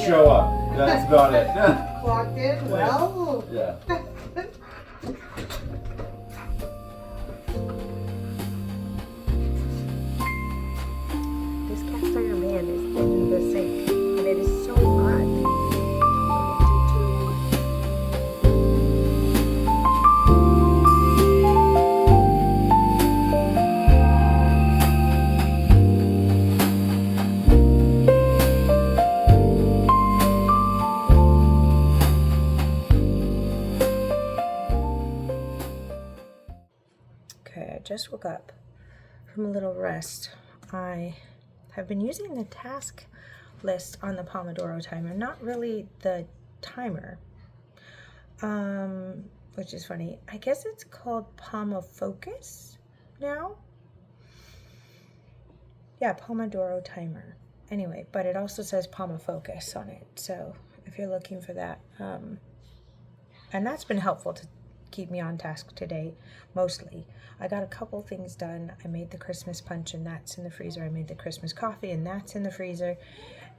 show up. That's about it. Clocked in, well. Yeah. This cast iron man is in the sink, and it is so hot. Okay, I just woke up from a little rest. I have been using the task list on the Pomodoro timer, not really the timer, which is funny. I guess it's called Pomofocus now. Yeah, Pomodoro timer. Anyway, but it also says Pomofocus on it, so if you're looking for that, and that's been helpful to keep me on task today, mostly. I got a couple things done. I made the Christmas punch and that's in the freezer. I made the Christmas coffee and that's in the freezer.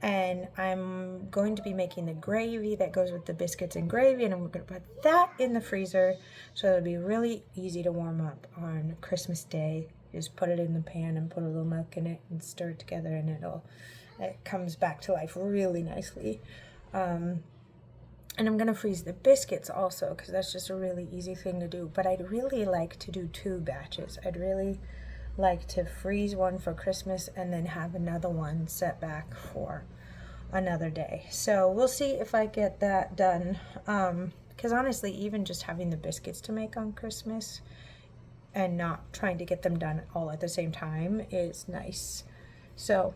And I'm going to be making the gravy that goes with the biscuits and gravy, and I'm going to put that in the freezer so it'll be really easy to warm up on Christmas Day. Just put it in the pan and put a little milk in it and stir it together, and it comes back to life really nicely. And I'm going to freeze the biscuits also, because that's just a really easy thing to do. But I'd really like to do 2 batches. I'd really like to freeze one for Christmas and then have another one set back for another day. So we'll see if I get that done. Because honestly, even just having the biscuits to make on Christmas and not trying to get them done all at the same time is nice. So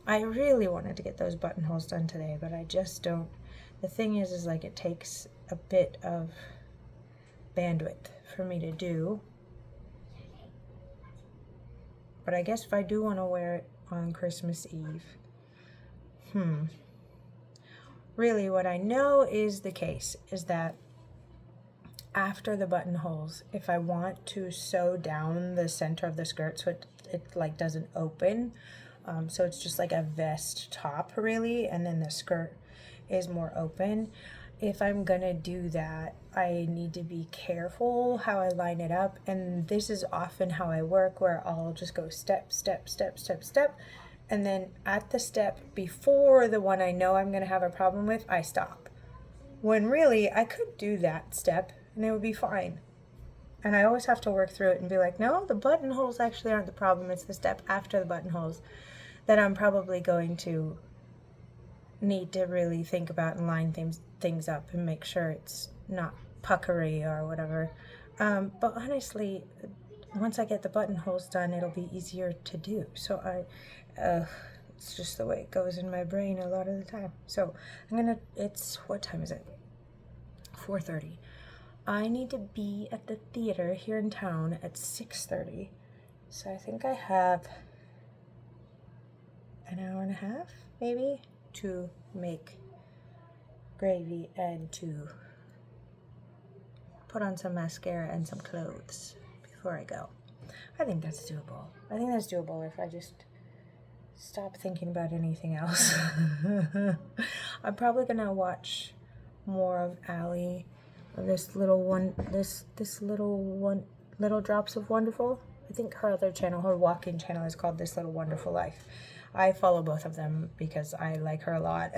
I really wanted to get those buttonholes done today, but I just don't. The thing is like it takes a bit of bandwidth for me to do. But I guess if I do want to wear it on Christmas Eve, really what I know is the case is that after the buttonholes, if I want to sew down the center of the skirt so it like doesn't open, so it's just like a vest top really, and then the skirt is more open. If I'm gonna do that, I need to be careful how I line it up, and this is often how I work, where I'll just go step, step, step, step, step, and then at the step before the one I know I'm gonna have a problem with, I stop. When really, I could do that step and it would be fine. And I always have to work through it and be like, no, the buttonholes actually aren't the problem, it's the step after the buttonholes that I'm probably going to need to really think about and line things up and make sure it's not puckery or whatever. But honestly, once I get the buttonholes done, it'll be easier to do. So it's just the way it goes in my brain a lot of the time. So what time is it? 4:30. I need to be at the theater here in town at 6:30. So I think I have an hour and a half, maybe, to make gravy and to put on some mascara and some clothes before I go. I think that's doable. I think that's doable if I just stop thinking about anything else. I'm probably gonna watch more of Allie, this little Drops of Wonderful. I think her other channel, her walking channel, is called This Little Wonderful Life. I follow both of them because I like her a lot.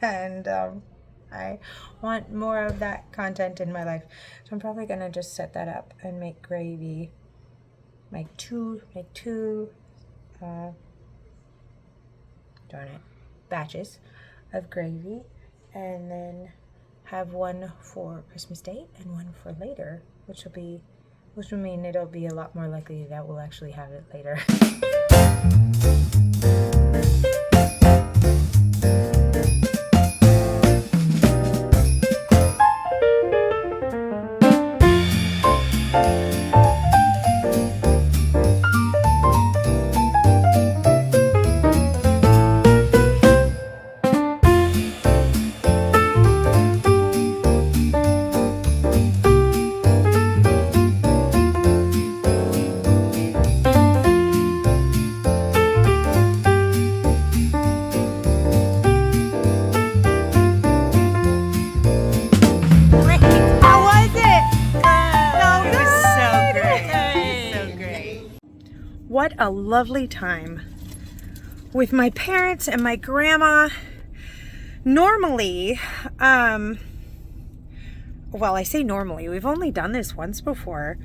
And I want more of that content in my life. So I'm probably going to just set that up and make gravy. Make two batches of gravy. And then have one for Christmas Day and one for later, which will mean it'll be a lot more likely that we'll actually have it later. what a lovely time with my parents and my grandma. Normally, well, I say normally, we've only done this once before.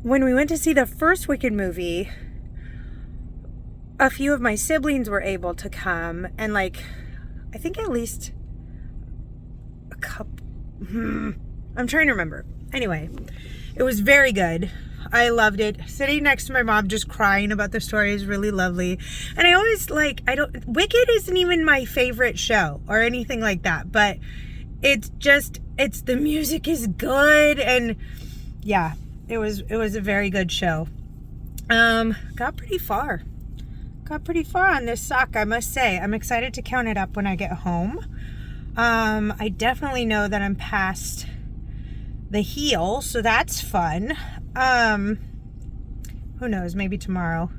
When we went to see the first Wicked movie, a few of my siblings were able to come, and like, I think at least a couple, I'm trying to remember. Anyway, it was very good. I loved it. Sitting next to my mom just crying about the story is really lovely. And I always Wicked isn't even my favorite show or anything like that, but the music is good, and yeah, it was a very good show. Got pretty far on this sock, I must say. I'm excited to count it up when I get home. I definitely know that I'm past the heel, so that's fun. Who knows, maybe tomorrow.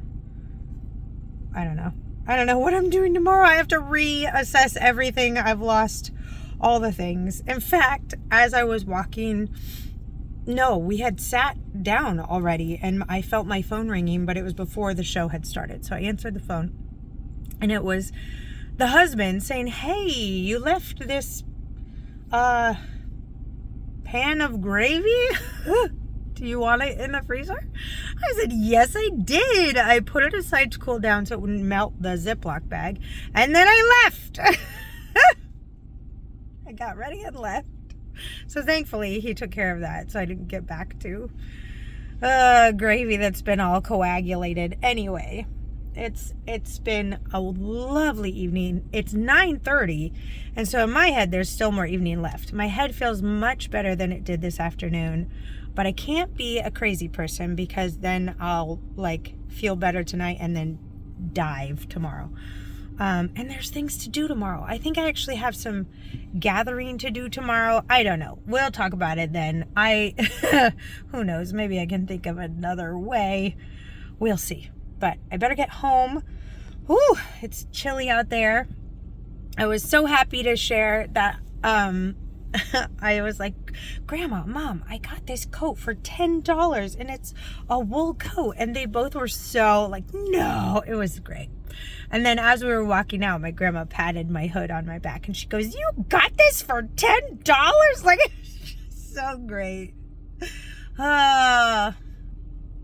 I don't know what I'm doing tomorrow. I have to reassess everything. I've lost all the things. In fact, as I was walking, no, we had sat down already, and I felt my phone ringing, but it was before the show had started. So I answered the phone, and it was the husband saying, "Hey, you left this pan of gravy? Do you want it in the freezer?" I said, "Yes, I did. I put it aside to cool down so it wouldn't melt the Ziploc bag, and then I left." I got ready and left. So thankfully he took care of that, so I didn't get back to gravy that's been all coagulated. Anyway, it's been a lovely evening. It's 9:30, and so in my head there's still more evening left. My head feels much better than it did this afternoon, but I can't be a crazy person because then I'll like feel better tonight and then dive tomorrow. And there's things to do tomorrow. I think I actually have some gathering to do tomorrow. I don't know. We'll talk about it then. Who knows? Maybe I can think of another way. We'll see. But I better get home. Whew, it's chilly out there. I was so happy to share that. I was like, "Grandma, Mom, I got this coat for $10 and it's a wool coat." And they both were so like, "No," it was great. And then as we were walking out, my grandma patted my hood on my back and she goes, "You got this for $10? Like, it's so great.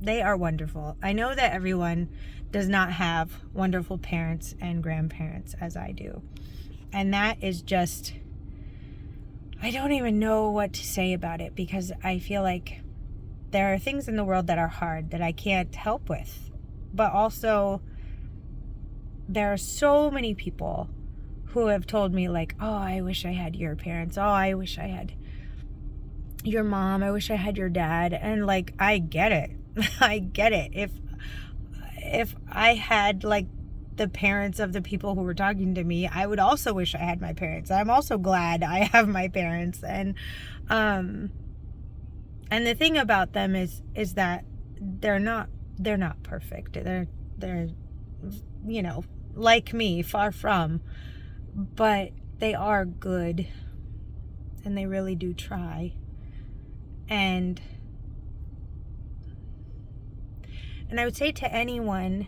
They are wonderful. I know that everyone does not have wonderful parents and grandparents as I do. And that is just, I don't even know what to say about it, because I feel like there are things in the world that are hard that I can't help with. But also, there are so many people who have told me like, "Oh, I wish I had your parents. Oh, I wish I had your mom. I wish I had your dad." And like, I get it. I get it. If I had like the parents of the people who were talking to me, I would also wish I had my parents. I'm also glad I have my parents. And the thing about them is that they're not perfect. They're you know, like me, far from, but they are good, and they really do try. And I would say to anyone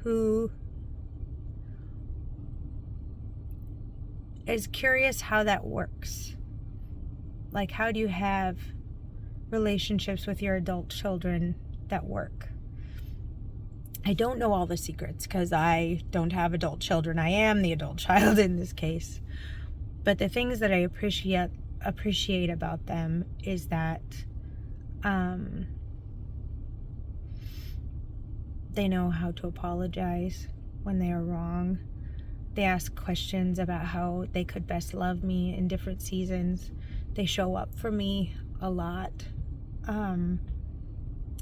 who is curious how that works, like, how do you have relationships with your adult children that work? I don't know all the secrets because I don't have adult children. I am the adult child in this case. But the things that I appreciate about them is that they know how to apologize when they are wrong. They ask questions about how they could best love me in different seasons. They show up for me a lot.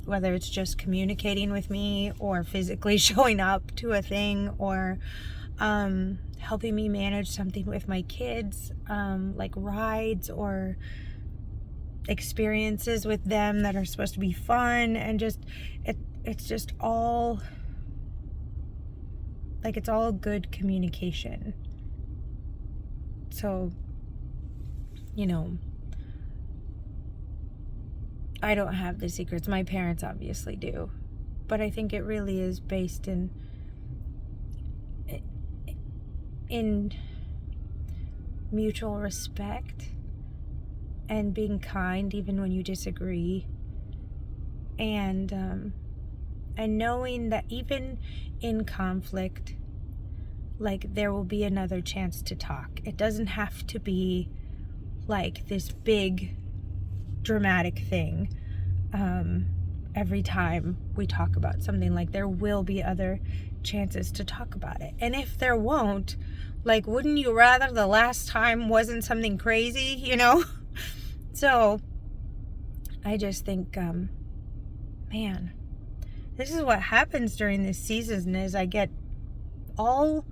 Whether it's just communicating with me or physically showing up to a thing or helping me manage something with my kids, like rides or experiences with them that are supposed to be fun, and just it's just all like, it's all good communication. So, you know, I don't have the secrets. My parents obviously do, but I think it really is based in mutual respect and being kind even when you disagree, and knowing that even in conflict, like, there will be another chance to talk. It doesn't have to be like this big dramatic thing every time we talk about something. Like, there will be other chances to talk about it. And if there won't, like, wouldn't you rather the last time wasn't something crazy, you know? So I just think, man, this is what happens during this season, is I get all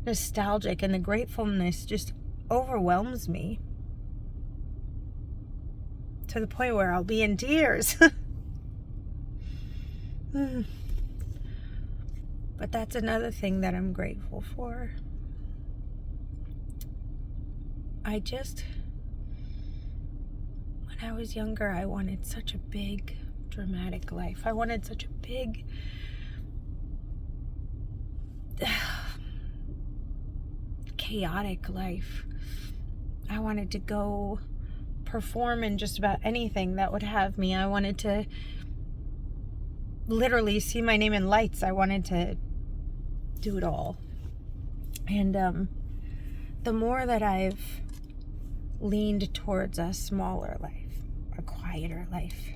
nostalgic and the gratefulness just overwhelms me to the point where I'll be in tears. But that's another thing that I'm grateful for. When I was younger, I wanted such a big, dramatic life. I wanted such a big, chaotic life. I wanted to go perform in just about anything that would have me. I wanted to literally see my name in lights. I wanted to do it all. And the more that I've leaned towards a smaller life, a quieter life,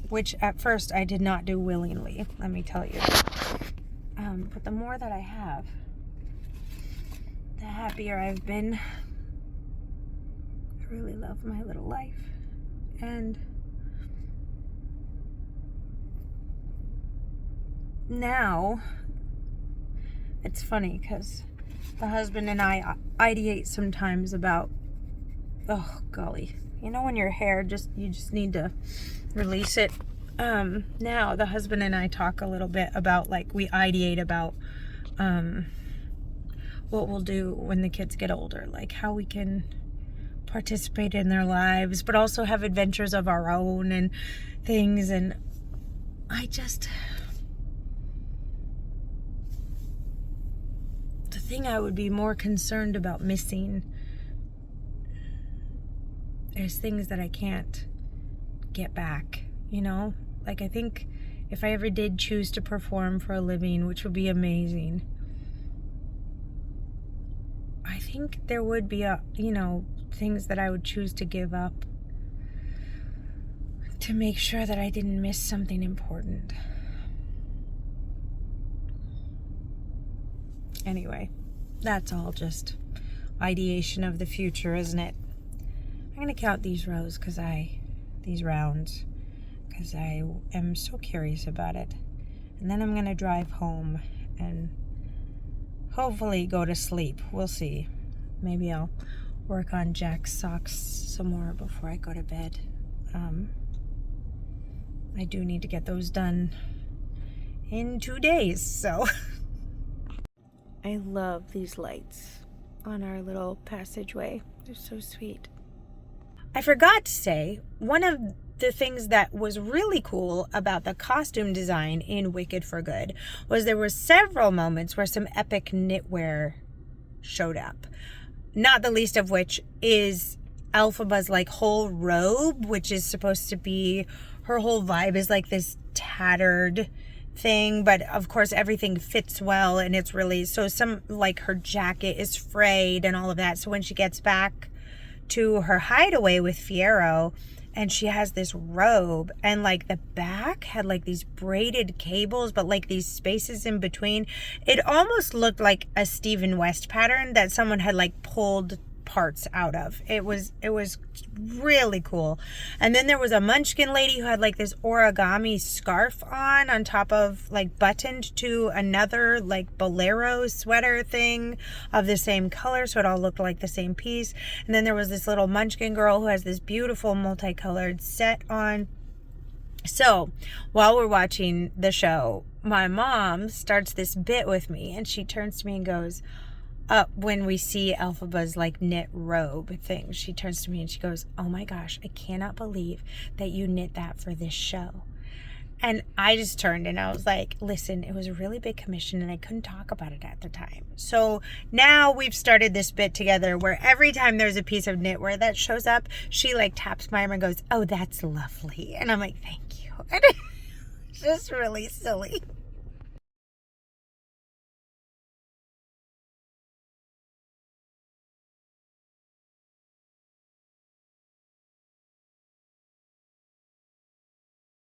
which at first I did not do willingly, let me tell you. But the more that I have, the happier I've been. I really love my little life. And now, it's funny because the husband and I ideate sometimes about, oh golly, you know when your hair you just need to release it. Now the husband and I talk a little bit about, like, we ideate about what we'll do when the kids get older, like how we can participate in their lives but also have adventures of our own and things. And the thing I would be more concerned about missing is things that I can't get back, you know? Like, I think if I ever did choose to perform for a living, which would be amazing, I think there would be things that I would choose to give up to make sure that I didn't miss something important. Anyway, that's all just ideation of the future, isn't it? I'm gonna count these rounds because I am so curious about it. And then I'm gonna drive home and hopefully go to sleep. We'll see. Maybe I'll work on Jack's socks some more before I go to bed. I do need to get those done in 2 days, so. I love these lights on our little passageway. They're so sweet. I forgot to say, one of the things that was really cool about the costume design in Wicked for Good was there were several moments where some epic knitwear showed up. Not the least of which is Elphaba's like whole robe, which is supposed to be, her whole vibe is like this tattered thing, but of course everything fits well, and it's really, so some, like, her jacket is frayed and all of that. So when she gets back to her hideaway with Fiyero and she has this robe, and like the back had like these braided cables but like these spaces in between, it almost looked like a Stephen West pattern that someone had like pulled parts out of. It was really cool. And then there was a Munchkin lady who had like this origami scarf on top of, like, buttoned to another like bolero sweater thing of the same color, so it all looked like the same piece. And then there was this little Munchkin girl who has this beautiful multicolored set on. So while we're watching the show, my mom starts this bit with me, and she turns to me and goes, when we see Elphaba's like knit robe thing, she turns to me and she goes, "Oh my gosh, I cannot believe that you knit that for this show." And I just turned and I was like, listen, it was a really big commission and I couldn't talk about it at the time. So now we've started this bit together where every time there's a piece of knitwear that shows up, she like taps my arm and goes, oh, that's lovely. And I'm like, thank you. And it's just really silly.